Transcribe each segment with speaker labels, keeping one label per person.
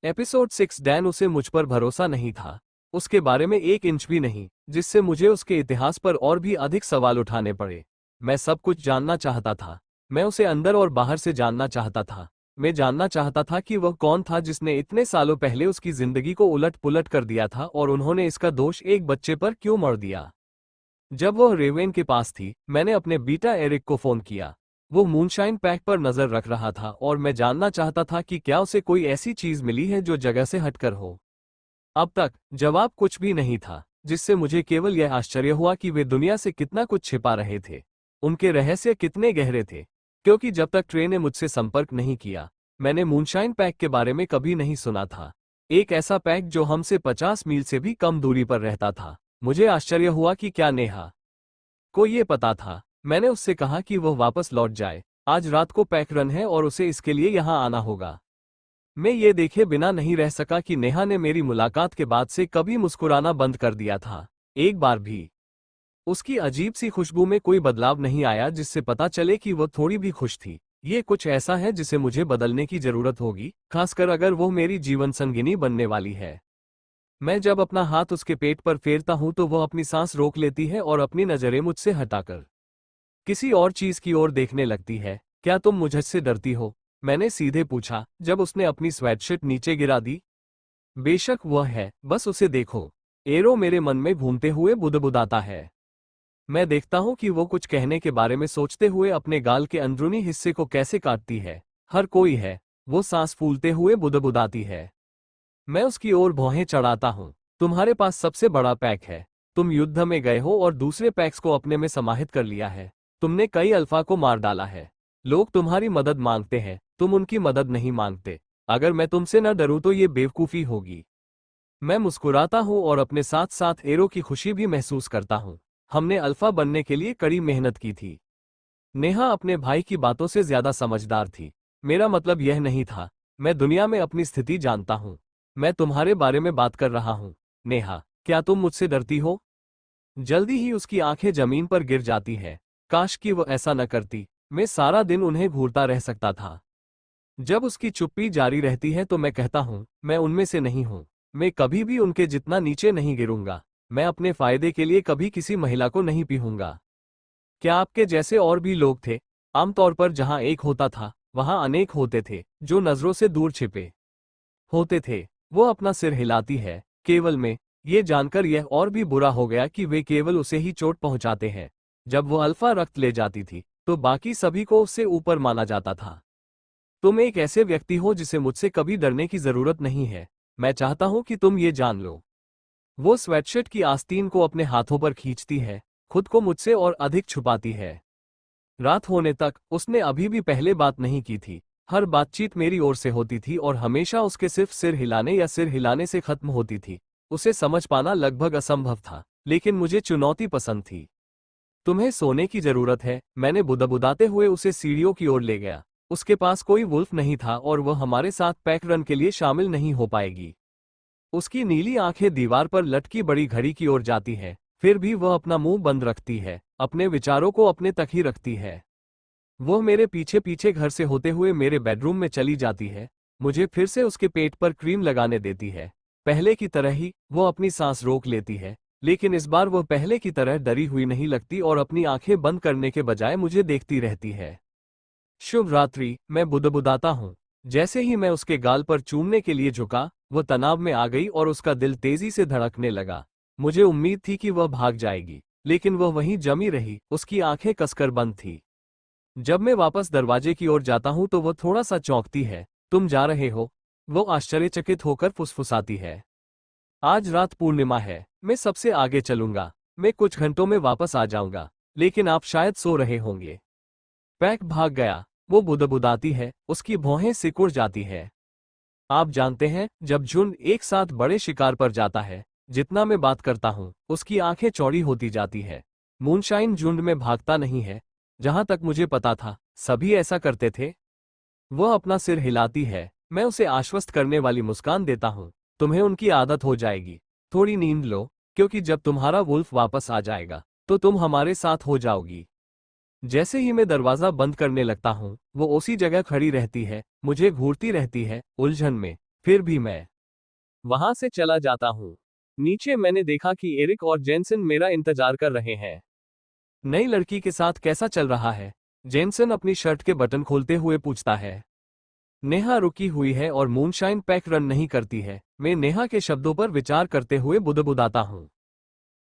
Speaker 1: Episode 6। Dan, उसे मुझ पर भरोसा नहीं था। उसके बारे में 1 इंच भी नहीं, जिससे मुझे उसके इतिहास पर और भी अधिक सवाल उठाने पड़े। मैं सब कुछ जानना चाहता था। मैं उसे अंदर और बाहर से जानना चाहता था। मैं जानना चाहता था कि वह कौन था जिसने इतने सालों पहले उसकी जिंदगी को उलट पुलट कर दिया था, और उन्होंने इसका दोष एक बच्चे पर क्यों मढ़ दिया। जब वह रेवेन के पास थी, मैंने अपने बीटा एरिक को फोन किया। वो मूनशाइन पैक पर नजर रख रहा था और मैं जानना चाहता था कि क्या उसे कोई ऐसी चीज मिली है जो जगह से हटकर हो। अब तक जवाब कुछ भी नहीं था, जिससे मुझे केवल यह आश्चर्य हुआ कि वे दुनिया से कितना कुछ छिपा रहे थे। उनके रहस्य कितने गहरे थे, क्योंकि जब तक ट्रे ने मुझसे संपर्क नहीं किया, मैंने मूनशाइन पैक के बारे में कभी नहीं सुना था। एक ऐसा पैक जो हमसे 50 मील से भी कम दूरी पर रहता था। मुझे आश्चर्य हुआ कि क्या नेहा को ये पता था। मैंने उससे कहा कि वह वापस लौट जाए। आज रात को पैक रन है और उसे इसके लिए यहाँ आना होगा। मैं ये देखे बिना नहीं रह सका कि नेहा ने मेरी मुलाकात के बाद से कभी मुस्कुराना बंद कर दिया था। एक बार भी उसकी अजीब सी खुशबू में कोई बदलाव नहीं आया, जिससे पता चले कि वह थोड़ी भी खुश थी। ये कुछ ऐसा है जिसे मुझे बदलने की जरूरत होगी, खासकर अगर वो मेरी जीवन संगिनी बनने वाली है। मैं जब अपना हाथ उसके पेट पर फेरता हूं तो वह अपनी सांस रोक लेती है और अपनी नजरें मुझसे हटाकर किसी और चीज की ओर देखने लगती है। क्या तुम मुझसे डरती हो? मैंने सीधे पूछा, जब उसने अपनी स्वेटशर्ट नीचे गिरा दी। बेशक वह है, बस उसे देखो। एरो मेरे मन में घूमते हुए बुदबुदाता है। मैं देखता हूं कि वो कुछ कहने के बारे में सोचते हुए अपने गाल के अंदरूनी हिस्से को कैसे काटती है। हर कोई है, वो सांस फूलते हुए बुदबुदाती है। मैं उसकी ओर भौहें चढ़ाता हूं। तुम्हारे पास सबसे बड़ा पैक है। तुम युद्ध में गए हो और दूसरे पैक्स को अपने में समाहित कर लिया है। तुमने कई अल्फा को मार डाला है। लोग तुम्हारी मदद मांगते हैं, तुम उनकी मदद नहीं मांगते। अगर मैं तुमसे न डरूं तो ये बेवकूफी होगी। मैं मुस्कुराता हूं और अपने साथ साथ एरो की खुशी भी महसूस करता हूं। हमने अल्फा बनने के लिए कड़ी मेहनत की थी। नेहा अपने भाई की बातों से ज्यादा समझदार थी। मेरा मतलब यह नहीं था। मैं दुनिया में अपनी स्थिति जानता हूं। मैं तुम्हारे बारे में बात कर रहा हूं। नेहा, क्या तुम मुझसे डरती हो? जल्दी ही उसकी आंखें जमीन पर गिर जाती हैं। काश कि वो ऐसा न करती। मैं सारा दिन उन्हें घूरता रह सकता था। जब उसकी चुप्पी जारी रहती है तो मैं कहता हूं, मैं उनमें से नहीं हूं। मैं कभी भी उनके जितना नीचे नहीं गिरूंगा। मैं अपने फायदे के लिए कभी किसी महिला को नहीं पीऊंगा। क्या आपके जैसे और भी लोग थे? आमतौर पर जहां एक होता था, वहां अनेक होते थे, जो नजरों से दूर छिपे होते थे। वो अपना सिर हिलाती है। केवल में ये जानकर यह और भी बुरा हो गया कि वे केवल उसे ही चोट पहुंचाते हैं। जब वो अल्फा रक्त ले जाती थी, तो बाकी सभी को उससे ऊपर माना जाता था। तुम एक ऐसे व्यक्ति हो जिसे मुझसे कभी डरने की जरूरत नहीं है। मैं चाहता हूं कि तुम ये जान लो। वो स्वेटशर्ट की आस्तीन को अपने हाथों पर खींचती है, खुद को मुझसे और अधिक छुपाती है। रात होने तक उसने अभी भी पहले बात नहीं की थी। हर बातचीत मेरी ओर से होती थी और हमेशा उसके सिर्फ सिर हिलाने या सिर हिलाने से खत्म होती थी। उसे समझ पाना लगभग असंभव था, लेकिन मुझे चुनौती पसंद थी। तुम्हें सोने की जरूरत है, मैंने बुदबुदाते हुए उसे सीढ़ियों की ओर ले गया। उसके पास कोई वुल्फ नहीं था और वह हमारे साथ पैक रन के लिए शामिल नहीं हो पाएगी। उसकी नीली आंखें दीवार पर लटकी बड़ी घड़ी की ओर जाती हैं, फिर भी वह अपना मुंह बंद रखती है, अपने विचारों को अपने तक ही रखती है। वह मेरे पीछे पीछे घर से होते हुए मेरे बेडरूम में चली जाती है। मुझे फिर से उसके पेट पर क्रीम लगाने देती है। पहले की तरह ही वो अपनी सांस रोक लेती है, लेकिन इस बार वह पहले की तरह डरी हुई नहीं लगती और अपनी आंखें बंद करने के बजाय मुझे देखती रहती है। शुभ रात्रि, मैं बुदबुदाता हूँ। जैसे ही मैं उसके गाल पर चूमने के लिए झुका, वह तनाव में आ गई और उसका दिल तेजी से धड़कने लगा। मुझे उम्मीद थी कि वह भाग जाएगी, लेकिन वह वहीं जमी रही, उसकी आंखें कसकर बंद थी। जब मैं वापस दरवाजे की ओर जाता हूं तो वह थोड़ा सा चौंकती है। तुम जा रहे हो? वो आश्चर्यचकित होकर फुसफुसाती है। आज रात पूर्णिमा है, मैं सबसे आगे चलूंगा। मैं कुछ घंटों में वापस आ जाऊंगा, लेकिन आप शायद सो रहे होंगे। पैक भाग गया, वो बुदबुदाती है, उसकी भौहें सिकुड़ जाती है। आप जानते हैं, जब झुंड एक साथ बड़े शिकार पर जाता है, जितना मैं बात करता हूं, उसकी आंखें चौड़ी होती जाती है। मूनशाइन झुंड में भागता नहीं है। जहां तक मुझे पता था, सभी ऐसा करते थे। वह अपना सिर हिलाती है। मैं उसे आश्वस्त करने वाली मुस्कान देता हूं। तुम्हें उनकी आदत हो जाएगी। थोड़ी नींद लो, क्योंकि जब तुम्हारा वुल्फ वापस आ जाएगा, तो तुम हमारे साथ हो जाओगी। जैसे ही मैं दरवाजा बंद करने लगता हूं, वो उसी जगह खड़ी रहती है, मुझे घूरती रहती है, उलझन में। फिर भी मैं वहां से चला जाता हूँ। नीचे मैंने देखा कि एरिक और जेनसन मेरा इंतजार कर रहे हैं। नई लड़की के साथ कैसा चल रहा है? जेनसन अपनी शर्ट के बटन खोलते हुए पूछता है। नेहा रुकी हुई है और मूनशाइन पैक रन नहीं करती है। मैं नेहा के शब्दों पर विचार करते हुए बुदबुदाता हूँ।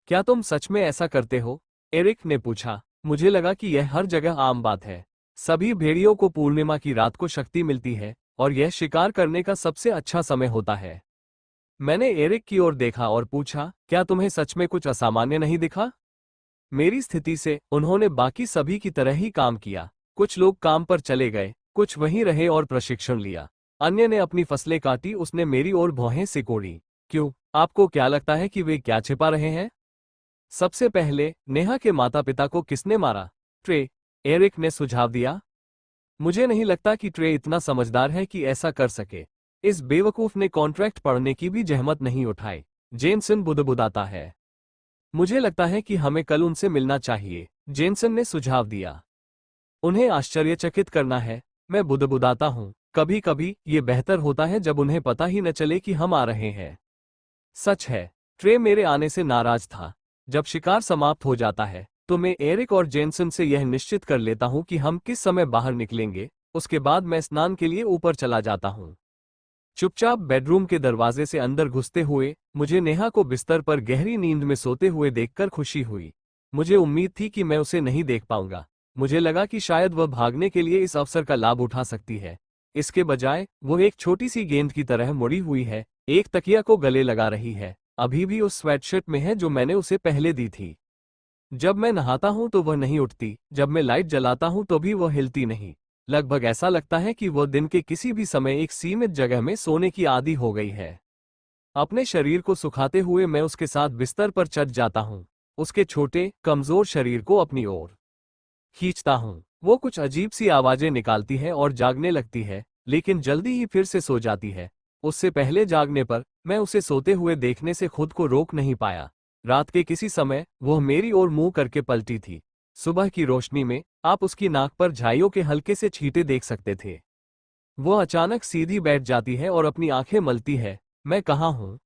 Speaker 1: क्या तुम सच में ऐसा करते हो? एरिक ने पूछा। मुझे लगा कि यह हर जगह आम बात है। सभी भेड़ियों को पूर्णिमा की रात को शक्ति मिलती है और यह शिकार करने का सबसे अच्छा समय होता है। मैंने एरिक की ओर देखा और पूछा, क्या तुम्हें सच में कुछ असामान्य नहीं दिखा? मेरी स्थिति से उन्होंने बाकी सभी की तरह ही काम किया। कुछ लोग काम पर चले गए, कुछ वहीं रहे और प्रशिक्षण लिया। अन्य ने अपनी फसलें काटी। उसने मेरी ओर भौहें सिकोड़ी। क्यों? आपको क्या लगता है कि वे क्या छिपा रहे हैं? सबसे पहले नेहा के माता पिता को किसने मारा? ट्रे, एरिक ने सुझाव दिया। मुझे नहीं लगता कि ट्रे इतना समझदार है कि ऐसा कर सके। इस बेवकूफ ने कॉन्ट्रैक्ट पढ़ने की भी जहमत नहीं उठाई। जेनसन बुदबुदाता है। मुझे लगता है कि हमें कल उनसे मिलना चाहिए, जेनसन ने सुझाव दिया। उन्हें आश्चर्यचकित करना है, मैं बुदबुदाता हूं। कभी कभी ये बेहतर होता है जब उन्हें पता ही न चले कि हम आ रहे हैं। सच है, ट्रे मेरे आने से नाराज था। जब शिकार समाप्त हो जाता है तो मैं एरिक और जेनसन से यह निश्चित कर लेता हूं कि हम किस समय बाहर निकलेंगे। उसके बाद मैं स्नान के लिए ऊपर चला जाता हूं। चुपचाप बेडरूम के दरवाजे से अंदर घुसते हुए मुझे नेहा को बिस्तर पर गहरी नींद में सोते हुए देखकर खुशी हुई। मुझे उम्मीद थी कि मैं उसे नहीं देख पाऊंगा। मुझे लगा कि शायद वह भागने के लिए इस अवसर का लाभ उठा सकती है। इसके बजाय वह एक छोटी सी गेंद की तरह मुड़ी हुई है, एक तकिया को गले लगा रही है। अभी भी उस स्वेटशर्ट में है जो मैंने उसे पहले दी थी। जब मैं नहाता हूं तो वह नहीं उठती, जब मैं लाइट जलाता हूं तो भी वह हिलती नहीं। लगभग ऐसा लगता है कि वह दिन के किसी भी समय एक सीमित जगह में सोने की आदी हो गई है। अपने शरीर को सुखाते हुए मैं उसके साथ बिस्तर पर चढ़ जाता हूं। उसके छोटे, कमजोर शरीर को अपनी ओर खींचता हूं। वो कुछ अजीब सी आवाजें निकालती है और जागने लगती है, लेकिन जल्दी ही फिर से सो जाती है। उससे पहले जागने पर मैं उसे सोते हुए देखने से खुद को रोक नहीं पाया। रात के किसी समय वह मेरी ओर मुंह करके पलटी थी। सुबह की रोशनी में आप उसकी नाक पर झाइयों के हल्के से छींटे देख सकते थे। वह अचानक सीधी बैठ जाती है और अपनी आंखें मलती है। मैं कहाँ हूं?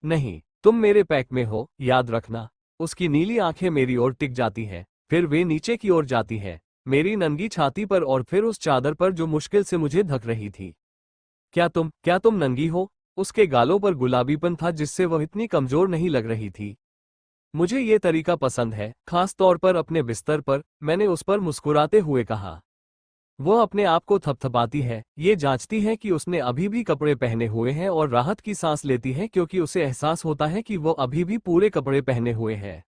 Speaker 1: नहीं, तुम मेरे पैक में हो, याद रखना। उसकी नीली आंखें मेरी ओर टिक जाती हैं, फिर वे नीचे की ओर जाती हैं, मेरी नंगी छाती पर और फिर उस चादर पर जो मुश्किल से मुझे ढक रही थी। क्या तुम नंगी हो? उसके गालों पर गुलाबीपन था जिससे वह इतनी कमजोर नहीं लग रही थी। मुझे ये तरीका पसंद है, खास तौर पर अपने बिस्तर पर, मैंने उस पर मुस्कुराते हुए कहा। वह अपने आप को थपथपाती है, ये जांचती है कि उसने अभी भी कपड़े पहने हुए हैं और राहत की सांस लेती है क्योंकि उसे एहसास होता है कि वो अभी भी पूरे कपड़े पहने हुए है।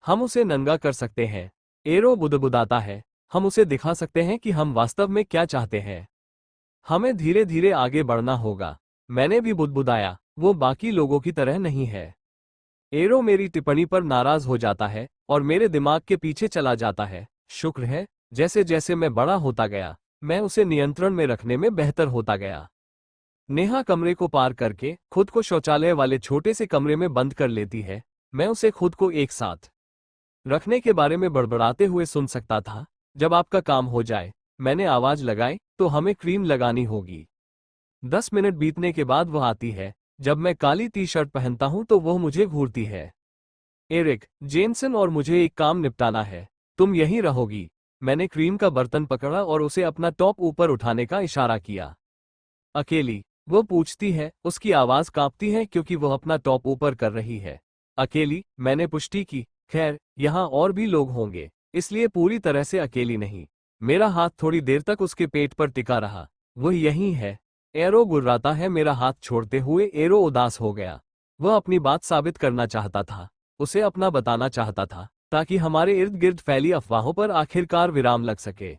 Speaker 1: हम उसे नंगा कर सकते हैं, एरो बुदबुदाता है। हम उसे दिखा सकते हैं कि हम वास्तव में क्या चाहते हैं। हमें धीरे धीरे आगे बढ़ना होगा। मैंने भी बुदबुदाया, वो बाकी लोगों की तरह नहीं है। एरो मेरी टिप्पणी पर नाराज हो जाता है और मेरे दिमाग के पीछे चला जाता है। शुक्र है, जैसे जैसे मैं बड़ा होता गया, मैं उसे नियंत्रण में रखने में बेहतर होता गया। नेहा कमरे को पार करके खुद को शौचालय वाले छोटे से कमरे में बंद कर लेती है। मैं उसे खुद को एक साथ रखने के बारे में बड़बड़ाते हुए सुन सकता था। जब आपका काम हो जाए, मैंने आवाज लगाई, तो हमें क्रीम लगानी होगी। 10 मिनट बीतने के बाद वह आती है। जब मैं काली टी शर्ट पहनता हूं तो वह मुझे घूरती है। एरिक, जेनसन और मुझे एक काम निपटाना है। तुम यहीं रहोगी। मैंने क्रीम का बर्तन पकड़ा और उसे अपना टॉप ऊपर उठाने का इशारा किया। अकेली? वो पूछती है, उसकी आवाज कांपती है क्योंकि वह अपना टॉप ऊपर कर रही है। अकेली? मैंने पुष्टि की। खैर, यहाँ और भी लोग होंगे, इसलिए पूरी तरह से अकेली नहीं। मेरा हाथ थोड़ी देर तक उसके पेट पर टिका रहा। वह यहीं है। एरो गुर्राता है। मेरा हाथ छोड़ते हुए एरो उदास हो गया। वह अपनी बात साबित करना चाहता था, उसे अपना बताना चाहता था, ताकि हमारे इर्द गिर्द फैली अफवाहों पर आखिरकार विराम लग सके।